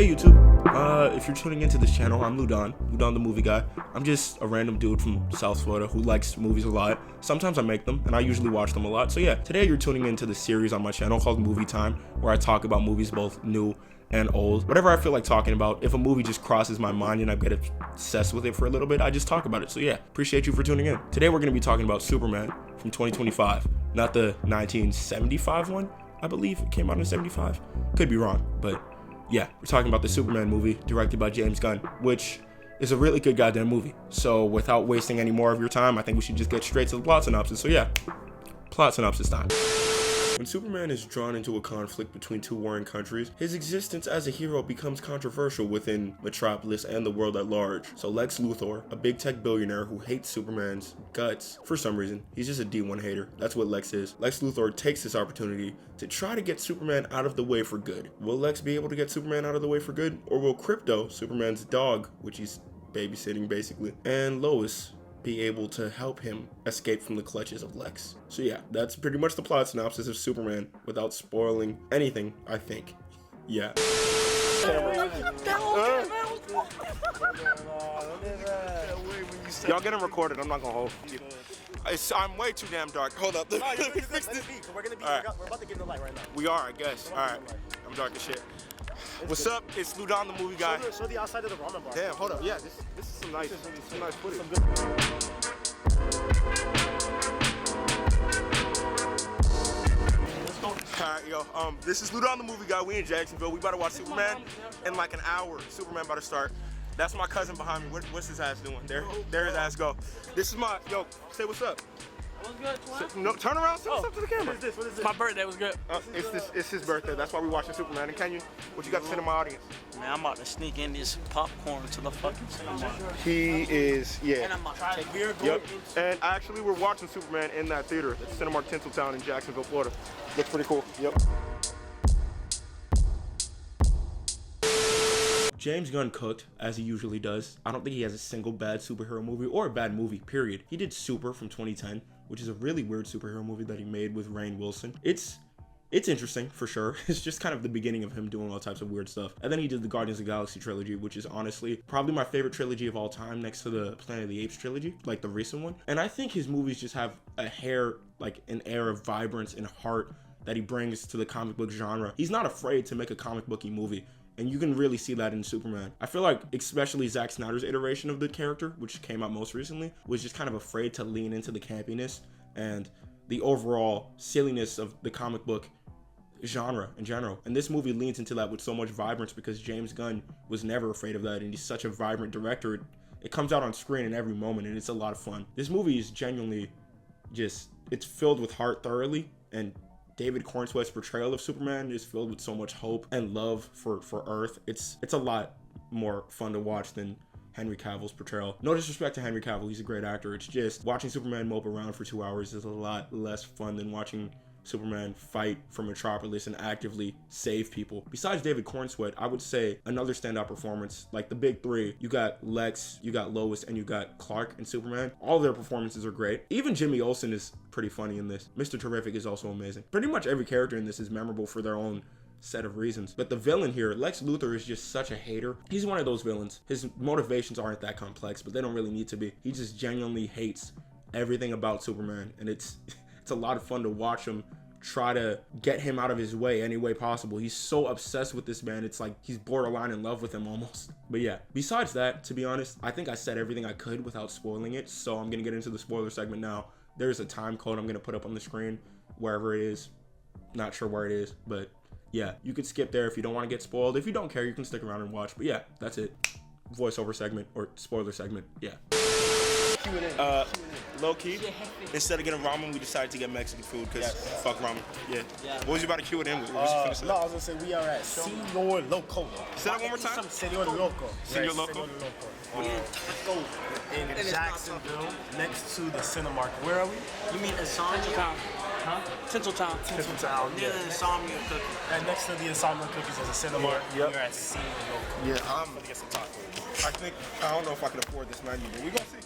Hey YouTube, if you're tuning into this channel, I'm Ludon the movie guy. I'm just a random dude from South Florida who likes movies a lot. Sometimes I make them, and I usually watch them a lot. So yeah, today you're tuning into the series on my channel called Movie Time, where I talk about movies both new and old. Whatever I feel like talking about. If a movie just crosses my mind and I get obsessed with it for a little bit, I just talk about it. So yeah, appreciate you for tuning in. Today we're gonna be talking about Superman from 2025, not the 1975 one. I believe it came out in 75. Could be wrong, but yeah, we're talking about the Superman movie directed by James Gunn, which is a really good goddamn movie. So without wasting any more of your time, I think we should just get straight to the plot synopsis. So yeah, plot synopsis time. When Superman is drawn into a conflict between two warring countries, his existence as a hero becomes controversial within Metropolis and the world at large. So Lex Luthor, a big tech billionaire who hates Superman's guts for some reason, he's just a D1 hater. That's what Lex is. Lex Luthor takes this opportunity to try to get Superman out of the way for good. Will Lex be able to get Superman out of the way for good? Or will Crypto, Superman's dog, which he's babysitting basically, and Lois be able to help him escape from the clutches of Lex? So yeah, that's pretty much the plot synopsis of Superman without spoiling anything, I think. Yeah. Y'all getting recorded, I'm not gonna hold you. I'm way too damn dark. Hold up. Let me fix this. We're about to get in the light right now. We are, I guess. Alright. I'm dark as shit. What's up? It's Ludon the movie guy. Show the outside of the ramen bar. Damn, hold up. Yeah, this is some nice footage. Alright, yo, this is Ludon the movie guy. We in Jacksonville. We about to watch Superman in like an hour. Superman about to start. That's my cousin behind me. What's his ass doing? There his ass go. This is my, yo, say what's up. What's good, twin? No, turn around, say what's up to the camera. What is this? My birthday was good. It's his birthday. That's why we watching Superman. And can you, what you got to say to my audience? Man, I'm about to sneak in this popcorn to the fucking cinema. He is, yeah. And I'm about to take beer. Yep. And actually, we're watching Superman in that theater. It's Cinemark Tinseltown in Jacksonville, Florida. Looks pretty cool. Yep. James Gunn cooked, as he usually does. I don't think he has a single bad superhero movie or a bad movie, period. He did Super from 2010, which is a really weird superhero movie that he made with Rainn Wilson. It's interesting, for sure. It's just kind of the beginning of him doing all types of weird stuff. And then he did the Guardians of the Galaxy trilogy, which is honestly probably my favorite trilogy of all time, next to the Planet of the Apes trilogy, like the recent one. And I think his movies just have an air of vibrance and heart that he brings to the comic book genre. He's not afraid to make a comic booky movie. And you can really see that in Superman. I feel like especially Zack Snyder's iteration of the character, which came out most recently, was just kind of afraid to lean into the campiness and the overall silliness of the comic book genre in general. And this movie leans into that with so much vibrance because James Gunn was never afraid of that, and he's such a vibrant director. It comes out on screen in every moment, and it's a lot of fun. This movie is genuinely it's filled with heart thoroughly, and David Cornsweet's portrayal of Superman is filled with so much hope and love for Earth. It's a lot more fun to watch than Henry Cavill's portrayal. No disrespect to Henry Cavill, he's a great actor. It's just watching Superman mope around for 2 hours is a lot less fun than watching Superman fight for Metropolis and actively save people. Besides David Cornsweet, I would say another standout performance, like the big three, you got Lex, you got Lois, and you got Clark in Superman. All their performances are great. Even Jimmy Olsen is pretty funny in this. Mr. Terrific is also amazing. Pretty much every character in this is memorable for their own set of reasons. But the villain here, Lex Luthor, is just such a hater. He's one of those villains. His motivations aren't that complex, but they don't really need to be. He just genuinely hates everything about Superman, and it's a lot of fun to watch him try to get him out of his way any way possible. He's so obsessed with this man, it's like he's borderline in love with him almost. But yeah, besides that, to be honest, I think I said everything I could without spoiling it, so I'm gonna get into the spoiler segment now. There's a time code I'm gonna put up on the screen, wherever it is. Not sure where it is, but yeah, you could skip there if you don't want to get spoiled. If you don't care, you can stick around and watch. But yeah, that's it. Voiceover segment or spoiler segment. Yeah. Low key, instead of getting ramen, we decided to get Mexican food because fuck ramen. Yeah. What was you about to cue it in with? No, I was gonna say we are at Senor Loco. Say that one more time. Senor Loco. Senor Loco. In Jacksonville, next to the Cinemark. Where are we? You mean Tinseltown? Huh? Tinseltown. Tinseltown. Near the Insomnia Cookie. And next to the Insomnia Cookies is a Cinemark. Yep. We're at Senor Loco. Yeah, I'm gonna get some tacos. I don't know if I can afford this menu, but we gonna see.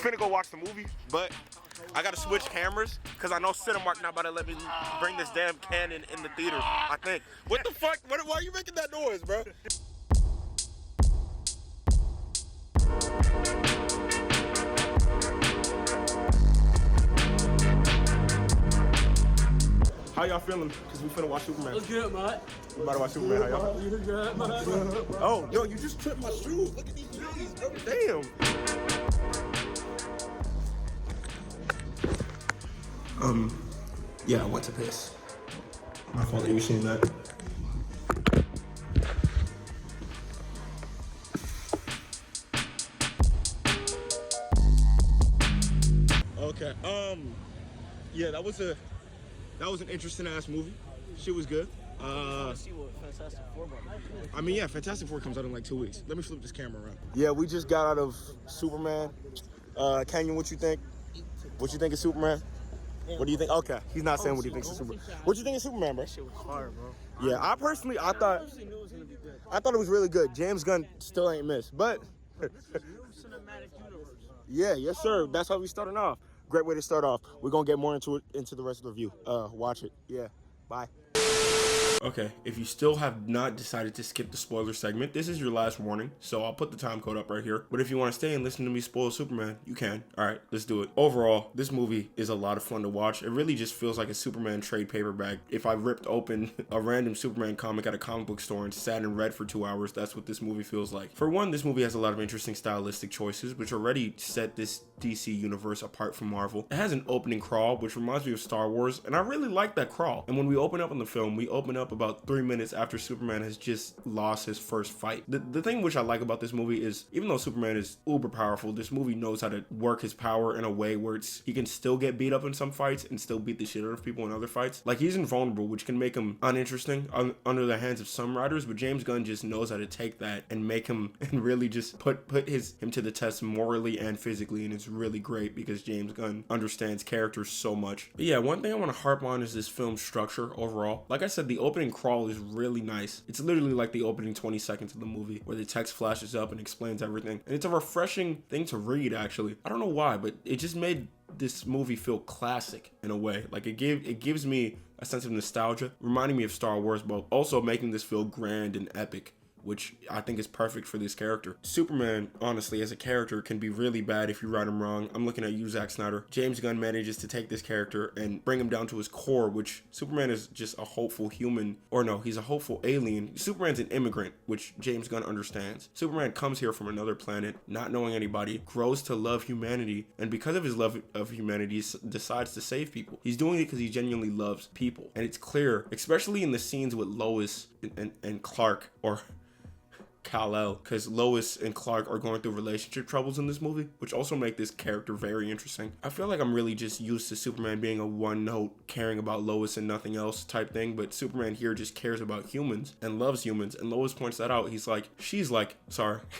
finna go watch the movie, but I gotta switch cameras because I know Cinemark not about to let me bring this damn Canon in the theater. I think. What the fuck? Why are you making that noise, bro? How y'all feeling? Because we finna watch Superman. What's good, mate? We about to watch Superman. How y'all? You good, mate? Oh, yo, you just tripped my shoes. Look at these shoes, bro. Damn. Yeah, I went to piss. My fault that you seen that. Okay, yeah, that was an interesting ass movie. Shit was good. See what Fantastic Four about. I mean, yeah, Fantastic Four comes out in like 2 weeks. Let me flip this camera around. Yeah, we just got out of Superman. Kenyon, what you think? What you think of Superman? What do you think? Okay, he's not saying what he thinks of Superman. What you think of Superman, bro? That shit was hard, bro. Yeah, I thought knew it was gonna be good. it was really good. James Gunn still ain't missed, but New cinematic universe. yeah, yes sir. That's how we starting off. Great way to start off. We're gonna get more into the rest of the review. Watch it. Yeah. Bye. Okay, if you still have not decided to skip the spoiler segment, this is your last warning, so I'll put the time code up right here. But if you want to stay and listen to me spoil Superman, you can. Alright, let's do it. Overall, this movie is a lot of fun to watch. It really just feels like a Superman trade paperback. If I ripped open a random Superman comic at a comic book store and sat and read for 2 hours, that's what this movie feels like. For one, this movie has a lot of interesting stylistic choices, which already set this DC universe apart from Marvel. It has an opening crawl, which reminds me of Star Wars, and I really like that crawl. And when we open up in the film, we open up about 3 minutes after Superman has just lost his first fight. The thing which I like about this movie is, even though Superman is uber powerful, this movie knows how to work his power in a way where he can still get beat up in some fights and still beat the shit out of people in other fights. Like, he's invulnerable, which can make him uninteresting under the hands of some writers, but James Gunn just knows how to take that and make him, and really just put him to the test morally and physically, and it's really great because James Gunn understands characters so much. But yeah, one thing I want to harp on is this film's structure overall. Like I said, the opening crawl is really nice. It's literally like the opening 20 seconds of the movie where the text flashes up and explains everything. And it's a refreshing thing to read, actually. I don't know why, but it just made this movie feel classic in a way. Like, it gives me a sense of nostalgia, reminding me of Star Wars, but also making this feel grand and epic, which I think is perfect for this character. Superman, honestly, as a character, can be really bad if you write him wrong. I'm looking at you, Zack Snyder. James Gunn manages to take this character and bring him down to his core, which Superman is just a hopeful human, or no, he's a hopeful alien. Superman's an immigrant, which James Gunn understands. Superman comes here from another planet, not knowing anybody, grows to love humanity, and because of his love of humanity, decides to save people. He's doing it because he genuinely loves people. And it's clear, especially in the scenes with Lois and Clark, or Kal-El, because Lois and Clark are going through relationship troubles in this movie, which also make this character very interesting. I feel like I'm really just used to Superman being a one-note, caring about Lois and nothing else type thing, but Superman here just cares about humans and loves humans, and Lois points that out.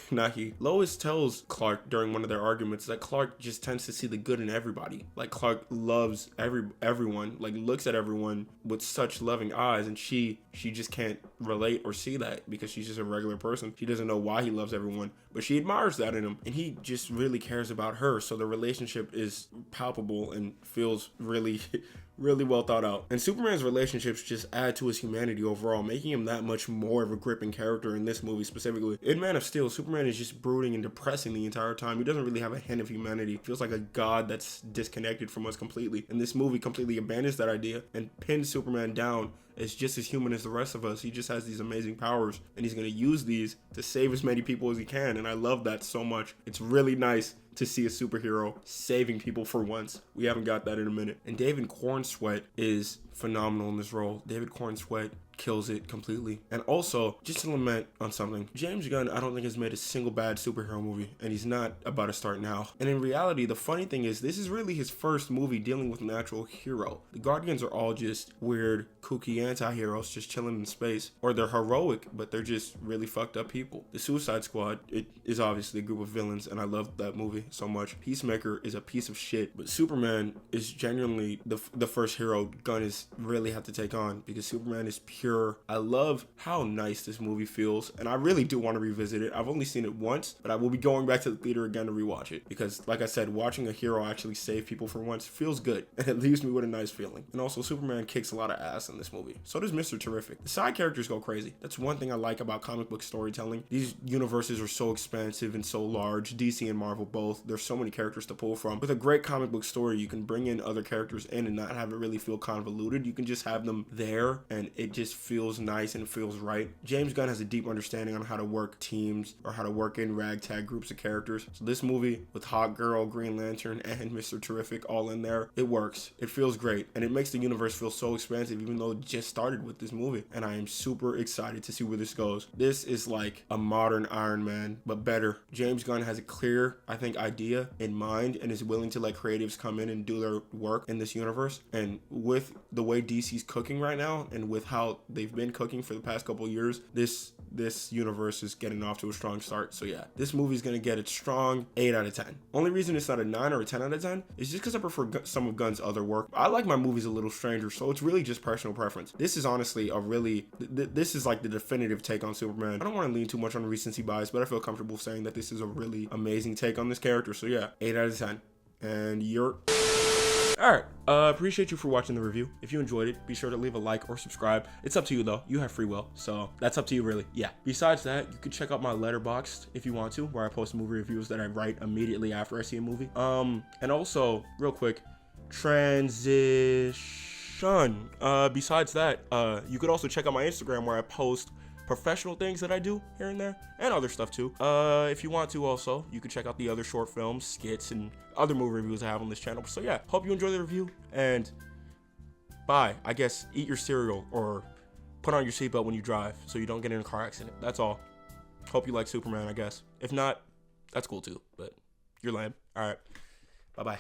Not he. Lois tells Clark during one of their arguments that Clark just tends to see the good in everybody. Like, Clark loves everyone, like looks at everyone with such loving eyes, and she just can't relate or see that because she's just a regular person. She doesn't know why he loves everyone, but she admires that in him, and he just really cares about her. So the relationship is palpable and feels really really well thought out. And Superman's relationships just add to his humanity overall, making him that much more of a gripping character in this movie specifically. In Man of Steel, Superman is just brooding and depressing the entire time. He doesn't really have a hint of humanity. Feels like a god that's disconnected from us completely. And this movie completely abandons that idea and pins Superman down as just as human as the rest of us. He just has these amazing powers, and he's going to use these to save as many people as he can, and I love that so much. It's really nice to see a superhero saving people for once. We haven't got that in a minute. And David Cornsweet is phenomenal in this role. David Cornsweet kills it completely. And also, just to lament on something, James Gunn, I don't think has made a single bad superhero movie, and he's not about to start now. And in reality, the funny thing is, this is really his first movie dealing with an actual hero. The Guardians are all just weird, kooky anti-heroes just chilling in space, or they're heroic, but they're just really fucked up people. The Suicide Squad, it is obviously a group of villains, and I love that movie. so much. Peacemaker is a piece of shit, but Superman is genuinely the first hero Gunn is really have to take on, because Superman is pure. I love how nice this movie feels, and I really do want to revisit it. I've only seen it once, but I will be going back to the theater again to rewatch it, because like I said, watching a hero actually save people for once feels good, and it leaves me with a nice feeling. And also, Superman kicks a lot of ass in this movie. So does Mr. Terrific. The side characters go crazy. That's one thing I like about comic book storytelling. These universes are so expansive and so large. DC and Marvel both. There's so many characters to pull from. With a great comic book story, you can bring in other characters in and not have it really feel convoluted. You can just have them there, and it just feels nice and it feels right. James Gunn has a deep understanding on how to work teams, or how to work in ragtag groups of characters. So this movie, with Hawk Girl, Green Lantern, and Mr. Terrific all in there, it works. It feels great, and it makes the universe feel so expansive, even though it just started with this movie. And I am super excited to see where this goes. This is like a modern Iron Man, but better. James Gunn has a clear, I think, idea in mind, and is willing to let creatives come in and do their work in this universe. And with the way DC's cooking right now, and with how they've been cooking for the past couple years, this universe is getting off to a strong start. So yeah, this movie's gonna get a strong 8 out of 10. Only reason it's not a 9 or a 10 out of 10 is just because I prefer some of Gunn's other work. I like my movies a little stranger, so it's really just personal preference. This is honestly a really, this is like the definitive take on Superman. I don't want to lean too much on recency bias, but I feel comfortable saying that this is a really amazing take on this character. So yeah, 8 out of 10. And you're... Alright, appreciate you for watching the review. If you enjoyed it, be sure to leave a like or subscribe. It's up to you though. You have free will, so that's up to you really. Yeah. Besides that, you can check out my Letterboxd if you want to, where I post movie reviews that I write immediately after I see a movie. And also, real quick, transition. Besides that, you could also check out my Instagram, where I post professional things that I do here and there, and other stuff too. If you want to also, you can check out the other short films, skits, and other movie reviews I have on this channel. So yeah, hope you enjoy the review, and bye. I guess eat your cereal or put on your seatbelt when you drive so you don't get in a car accident. That's all. Hope you like Superman, I guess. If not, that's cool too, but you're lame. All right, bye-bye.